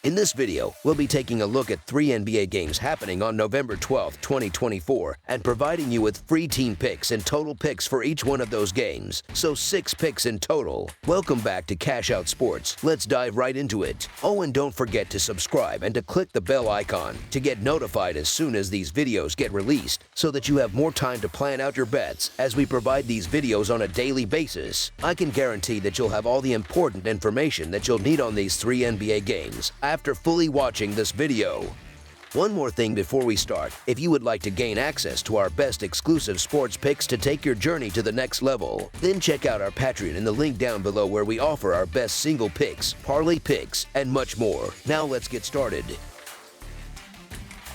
In this video, we'll be taking a look at 3 NBA games happening on November 12, 2024, and providing you with free team picks and total picks for each one of those games, so 6 picks in total. Welcome back to Cash Out Sports. Let's dive right into it. Oh, and don't forget to subscribe and to click the bell icon to get notified as soon as these videos get released, so that you have more time to plan out your bets as we provide these videos on a daily basis. I can guarantee that you'll have all the important information that you'll need on these 3 NBA games after fully watching this video. One more thing before we start. If you would like to gain access to our best exclusive sports picks to take your journey to the next level, then check out our Patreon in the link down below, where we offer our best single picks, parlay picks, and much more. Now let's get started.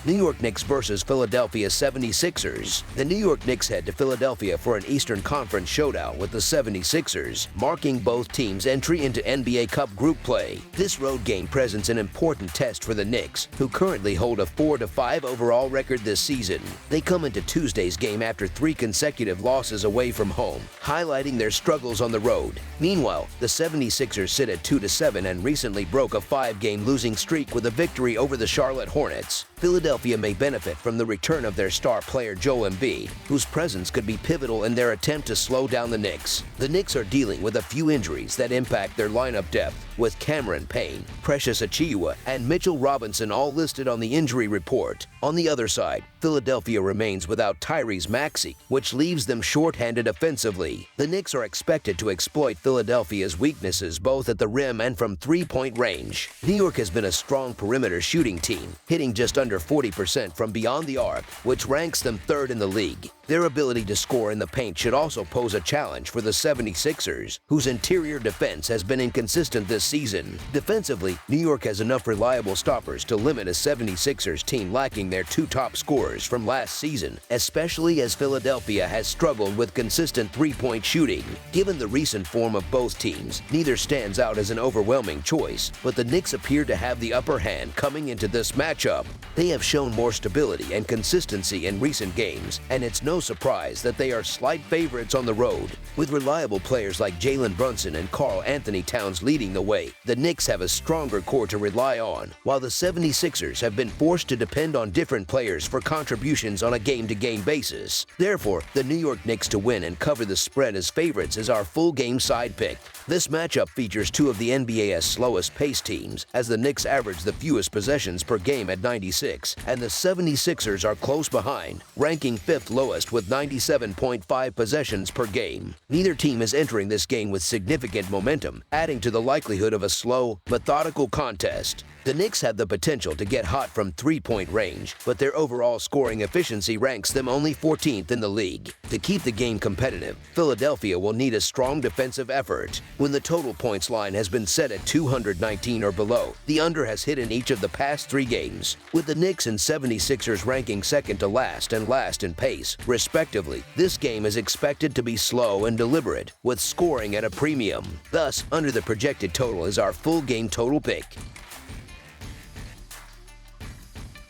New York Knicks versus Philadelphia 76ers. The New York Knicks head to Philadelphia for an Eastern Conference showdown with the 76ers, marking both teams' entry into NBA Cup group play. This road game presents an important test for the Knicks, who currently hold a 4-5 overall record this season. They come into Tuesday's game after 3 consecutive losses away from home, highlighting their struggles on the road. Meanwhile, the 76ers sit at 2-7 and recently broke a 5-game losing streak with a victory over the Charlotte Hornets. Philadelphia may benefit from the return of their star player Joel Embiid, whose presence could be pivotal in their attempt to slow down the Knicks. The Knicks are dealing with a few injuries that impact their lineup depth, with Cameron Payne, Precious Achiuwa, and Mitchell Robinson all listed on the injury report. On the other side, Philadelphia remains without Tyrese Maxey, which leaves them shorthanded offensively. The Knicks are expected to exploit Philadelphia's weaknesses both at the rim and from three-point range. New York has been a strong perimeter shooting team, hitting just under 40% from beyond the arc, which ranks them 3rd in the league. Their ability to score in the paint should also pose a challenge for the 76ers, whose interior defense has been inconsistent this season. Defensively, New York has enough reliable stoppers to limit a 76ers team lacking their 2 top scorers from last season, especially as Philadelphia has struggled with consistent three-point shooting. Given the recent form of both teams, neither stands out as an overwhelming choice, but the Knicks appear to have the upper hand coming into this matchup. They have shown more stability and consistency in recent games, and it's no surprise that they are slight favorites on the road. With reliable players like Jalen Brunson and Karl Anthony Towns leading the way, the Knicks have a stronger core to rely on, while the 76ers have been forced to depend on different players for contributions on a game-to-game basis. Therefore, the New York Knicks to win and cover the spread as favorites is our full game side pick. This matchup features 2 of the NBA's slowest paced teams, as the Knicks average the fewest possessions per game at 96, and the 76ers are close behind, ranking 5th lowest with 97.5 possessions per game. Neither team is entering this game with significant momentum, adding to the likelihood of a slow, methodical contest. The Knicks have the potential to get hot from three-point range, but their overall scoring efficiency ranks them only 14th in the league. To keep the game competitive, Philadelphia will need a strong defensive effort. When the total points line has been set at 219 or below, the under has hit in each of the past 3 games. With the Knicks and 76ers ranking second to last and last in pace, respectively, this game is expected to be slow and deliberate, with scoring at a premium. Thus, under the projected total is our full game total pick.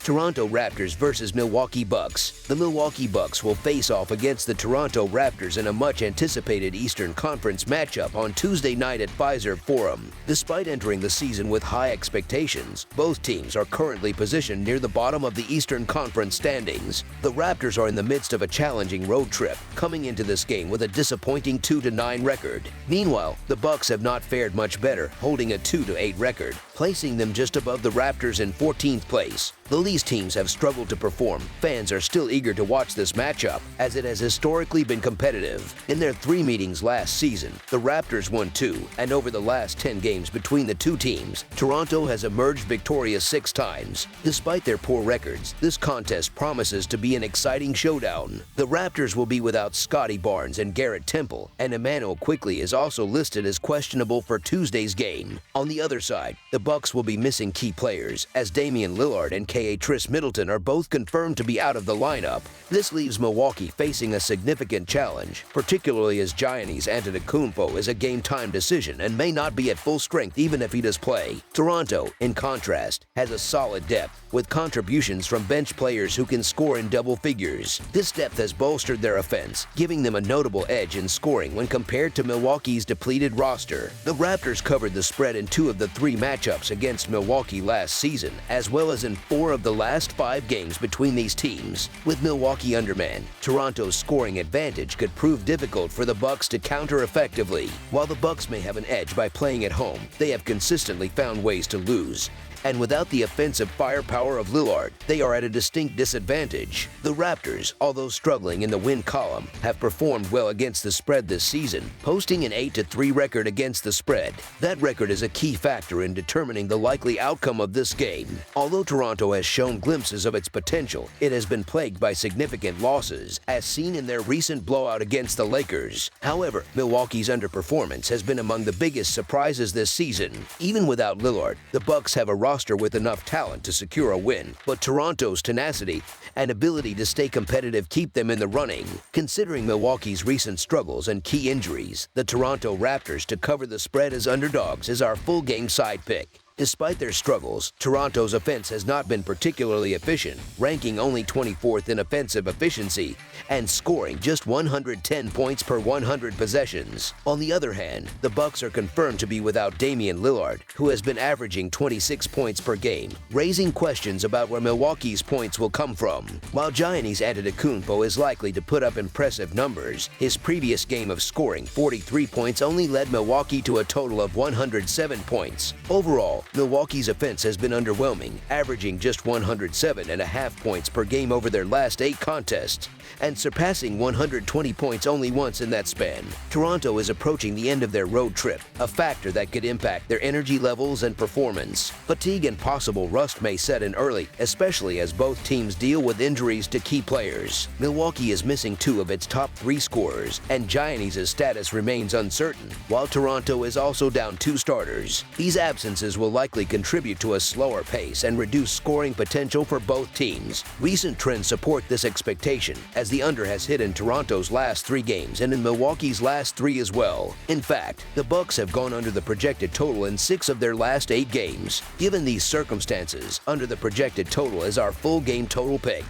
Toronto Raptors versus Milwaukee Bucks. The Milwaukee Bucks will face off against the Toronto Raptors in a much-anticipated Eastern Conference matchup on Tuesday night at Fiserv Forum. Despite entering the season with high expectations, both teams are currently positioned near the bottom of the Eastern Conference standings. The Raptors are in the midst of a challenging road trip, coming into this game with a disappointing 2-9 record. Meanwhile, the Bucks have not fared much better, holding a 2-8 record, placing them just above the Raptors in 14th place. Though these teams have struggled to perform, fans are still eager to watch this matchup, as it has historically been competitive. In their 3 meetings last season, the Raptors won 2, and over the last 10 games between the 2 teams, Toronto has emerged victorious 6 times. Despite their poor records, this contest promises to be an exciting showdown. The Raptors will be without Scotty Barnes and Garrett Temple, and Emmanuel Quickley is also listed as questionable for Tuesday's game. On the other side, the Bucks will be missing key players, as Damian Lillard and aka Tris Middleton, are both confirmed to be out of the lineup. This leaves Milwaukee facing a significant challenge, particularly as Giannis Antetokounmpo is a game-time decision and may not be at full strength even if he does play. Toronto, in contrast, has a solid depth, with contributions from bench players who can score in double figures. This depth has bolstered their offense, giving them a notable edge in scoring when compared to Milwaukee's depleted roster. The Raptors covered the spread in 2 of the 3 matchups against Milwaukee last season, as well as in 4 of the last 5 games between these teams. With Milwaukee undermanned, Toronto's scoring advantage could prove difficult for the Bucks to counter effectively. While the Bucks may have an edge by playing at home, they have consistently found ways to lose. And without the offensive firepower of Lillard, they are at a distinct disadvantage. The Raptors, although struggling in the win column, have performed well against the spread this season, posting an 8-3 record against the spread. That record is a key factor in determining the likely outcome of this game. Although Toronto has shown glimpses of its potential, it has been plagued by significant losses, as seen in their recent blowout against the Lakers. However, Milwaukee's underperformance has been among the biggest surprises this season. Even without Lillard, the Bucks have a roster with enough talent to secure a win, but Toronto's tenacity and ability to stay competitive keep them in the running. Considering Milwaukee's recent struggles and key injuries, the Toronto Raptors to cover the spread as underdogs is our full game side pick. Despite their struggles, Toronto's offense has not been particularly efficient, ranking only 24th in offensive efficiency and scoring just 110 points per 100 possessions. On the other hand, the Bucks are confirmed to be without Damian Lillard, who has been averaging 26 points per game, raising questions about where Milwaukee's points will come from. While Giannis Antetokounmpo is likely to put up impressive numbers, his previous game of scoring 43 points only led Milwaukee to a total of 107 points. Overall, Milwaukee's offense has been underwhelming, averaging just 107.5 points per game over their last 8 contests, and surpassing 120 points only once in that span. Toronto is approaching the end of their road trip, a factor that could impact their energy levels and performance. Fatigue and possible rust may set in early, especially as both teams deal with injuries to key players. Milwaukee is missing 2 of its top 3 scorers, and Giannis' status remains uncertain, while Toronto is also down 2 starters. These absences will likely contribute to a slower pace and reduce scoring potential for both teams. Recent trends support this expectation, as the under has hit in Toronto's last 3 games and in Milwaukee's last 3 as well. In fact, the Bucks have gone under the projected total in 6 of their last 8 games. Given these circumstances, under the projected total is our full game total pick.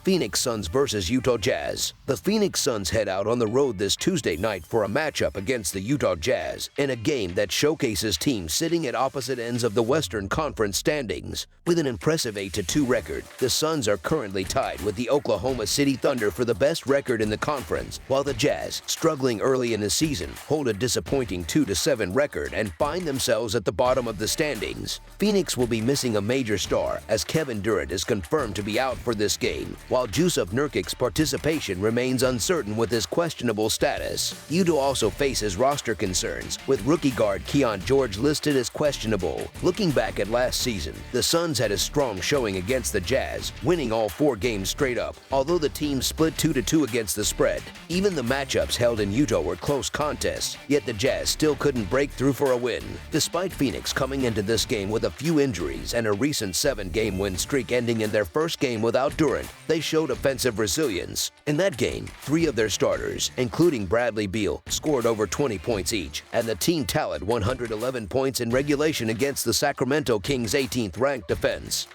Phoenix Suns vs. Utah Jazz. The Phoenix Suns head out on the road this Tuesday night for a matchup against the Utah Jazz in a game that showcases teams sitting at opposite ends of the Western Conference standings. With an impressive 8-2 record, the Suns are currently tied with the Oklahoma City Thunder for the best record in the conference, while the Jazz, struggling early in the season, hold a disappointing 2-7 record and find themselves at the bottom of the standings. Phoenix will be missing a major star, as Kevin Durant is confirmed to be out for this game, while Jusuf Nurkic's participation remains uncertain with his questionable status. Utah also faces roster concerns, with rookie guard Keon George listed as questionable. Looking back at last season, the Suns had a strong showing against the Jazz, winning all 4 games straight up, although the team split 2-2 against the spread. Even the matchups held in Utah were close contests, yet the Jazz still couldn't break through for a win. Despite Phoenix coming into this game with a few injuries and a recent 7-game win streak ending in their first game without Durant, they showed offensive resilience. In that game, 3 of their starters, including Bradley Beal, scored over 20 points each, and the team tallied 111 points in regulation against the Sacramento Kings' 18th-ranked defense.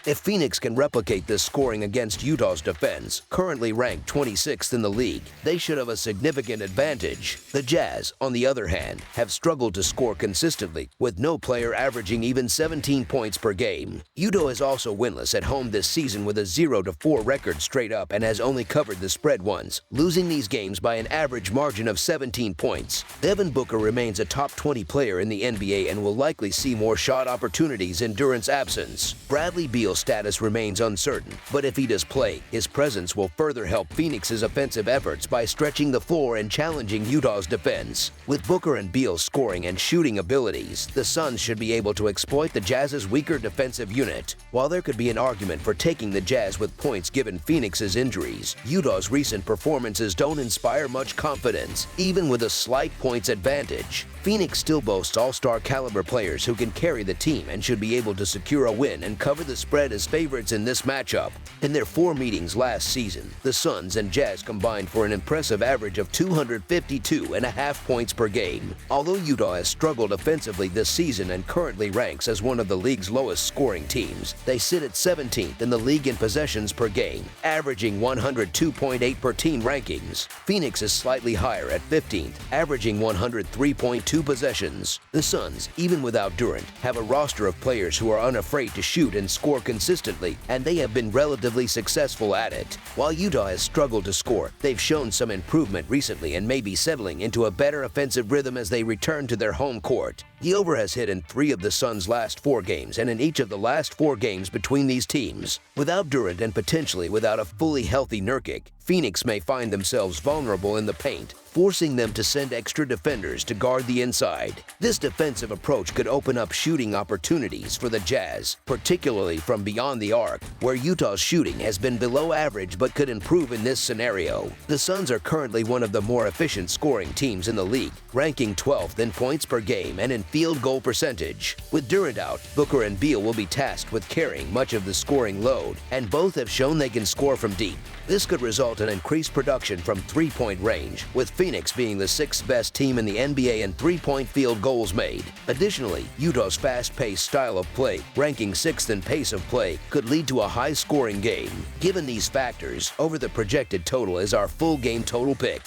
If Phoenix can replicate this scoring against Utah's defense, currently ranked 26th in the league, they should have a significant advantage. The Jazz, on the other hand, have struggled to score consistently, with no player averaging even 17 points per game. Utah is also winless at home this season with a 0-4 record straight up and has only covered the spread once, losing these games by an average margin of 17 points. Devin Booker remains a top 20 player in the NBA and will likely see more shot opportunities in Durant's absence. Bradley Beal's status remains uncertain, but if he does play, his presence will further help Phoenix's offensive efforts by stretching the floor and challenging Utah's defense. With Booker and Beal's scoring and shooting abilities, the Suns should be able to exploit the Jazz's weaker defensive unit. While there could be an argument for taking the Jazz with points given Phoenix's injuries, Utah's recent performances don't inspire much confidence, even with a slight points advantage. Phoenix still boasts all-star caliber players who can carry the team and should be able to secure a win and cover the spread as favorites in this matchup. In their 4 meetings last season, the Suns and Jazz combined for an impressive average of 252.5 points per game. Although Utah has struggled offensively this season and currently ranks as one of the league's lowest scoring teams, they sit at 17th in the league in possessions per game, averaging 102.8 per team rankings. Phoenix is slightly higher at 15th, averaging 103.2 possessions. The Suns, even without Durant, have a roster of players who are unafraid to shoot and score consistently, and they have been relatively successful at it. While Utah has struggled to score, they've shown some improvement recently and may be settling into a better offensive rhythm as they return to their home court. The over has hit in 3 of the Suns' last 4 games and in each of the last 4 games between these teams. Without Durant and potentially without a fully healthy Nurkic, Phoenix may find themselves vulnerable in the paint, forcing them to send extra defenders to guard the inside. This defensive approach could open up shooting opportunities for the Jazz, particularly from beyond the arc, where Utah's shooting has been below average but could improve in this scenario. The Suns are currently one of the more efficient scoring teams in the league, ranking 12th in points per game and in field goal percentage. With Durant out, Booker and Beal will be tasked with carrying much of the scoring load, and both have shown they can score from deep. This could result in increased production from 3-point range, with Phoenix being the 6th best team in the NBA in 3-point field goals made. Additionally, Utah's fast-paced style of play, ranking 6th in pace of play, could lead to a high-scoring game. Given these factors, over the projected total is our full game total pick.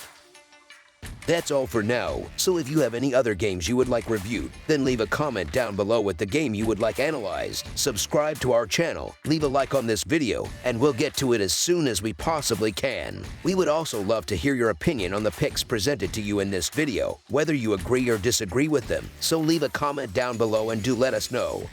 That's all for now, so if you have any other games you would like reviewed, then leave a comment down below with the game you would like analyzed, subscribe to our channel, leave a like on this video, and we'll get to it as soon as we possibly can. We would also love to hear your opinion on the picks presented to you in this video, whether you agree or disagree with them, so leave a comment down below and do let us know.